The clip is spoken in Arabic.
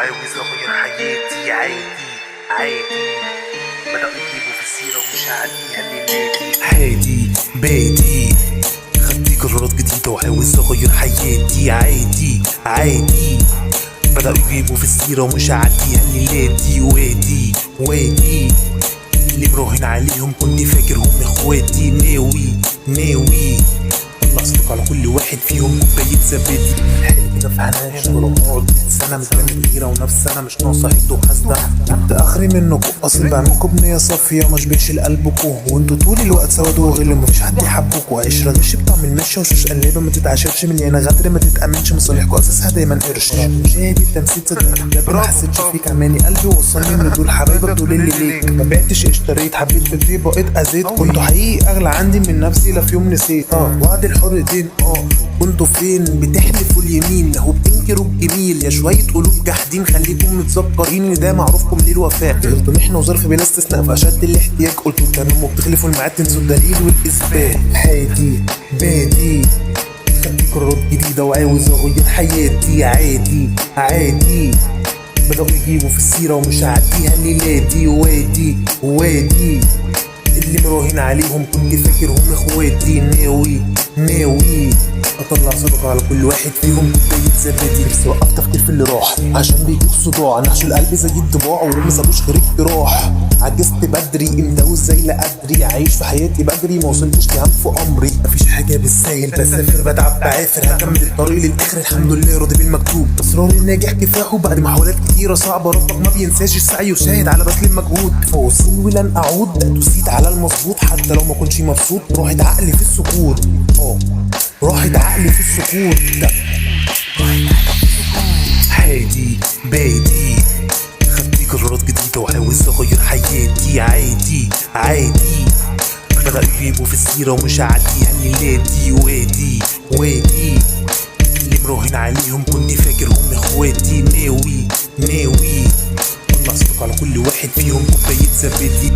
وعاوز اغير حياتي عادي بدأوا يجيبوا في السيرة ومش عاديها الليلاتي. هادي بادي خدت قرارات جديدة وعاوز اغير حياتي عادي بدأوا يجيبوا في السيرة ومش عاديها الليلاتي. وادي اللي مراهن عليهم كنت فاكر هم اخواتي. ناوي اصدق على كل واحد فيهم كوباية زبادي. حلو كده في هناش ولو اقعد سنة متجنن غيرة ونفس انا مش ناقصة حد وحاسدة. جبت اخري منكم اصل بعملكم بنية صافية مشبهش لقلبكم، وانتوا طول الوقت سواد وغل مفيش حد يحبكوا. عشرة غش بطعم المشي وشوش قلابة ما تتعاشرش، مليانة غدر ما تتأمنش، مصالحكوا اساسها دايما قرش. مشاهد التمثيل صدقت بجد ما حسيتش فيك، عماني قلبي وصلني ان دول حبايبك دول اللي ليك. ما بعتش اشتريت حبيت في الفي بقيت اذيت، كنتوا حقيقي اغلى عندي من نفسي لا في يوم نسيت. وعد الحر دين كنتوا فين بتحلفوا اليمين اهو بتنكروا الجميل يا شوية قلوب جاحدين. خليكم متذكرين ان ده معروفكم للوفاء. غلطوا محنة وظرف بلا استثناء في اشد الاحتياج، قلتوا تنموا بتخلفوا الميعاد تنسوا الدليل والاثبات. هادي بادي خدت قرارات جديدة وعاوز اغير حياتي عادي بدأوا يجيبوا في السيرة ومش هعديها الليلاتي. وادي اللي مراهن عليهم كنت فاكر هم اخواتي. ناوي اطلع صدقة على كل واحد فيهم كوباية زبادي. نفسي اوقف تفكير في اللي راح عشان بيجيب صداع، نحشوا القلب زي الضباع ولو مسابوش غير اجتراح. عجزت بدري امتى وازاي لا ادري، عايش في حياتي بجري ما وصلتش لهم في امري. مفيش حاجة بالساهل بسافر بتعب بعافر، هكمل الطريق للاخر الحمد لله راضي بالمكتوب. اصراري الناجح كفاحه بعد محاولات كتيرة صعبة، ربك ما بينساش السعي وشاهد على بذل المجهود. فوصل ولن اعود دوسيت على المظبوط حتى لو ما كنتش مبسوط. راحت عقلي في السكوت راحت عقلي في السكوت. هادي بادي خدت قرارات جديدة وعاوز اغير حياتي عادي بدأوا يجيبوا في السيرة ومش هعديها الليلاتي. وادي اللي مراهن عليهم كنت فاكر هم اخواتي. ناوي طلع صدق على كل واحد فيهم كوباية زبادي.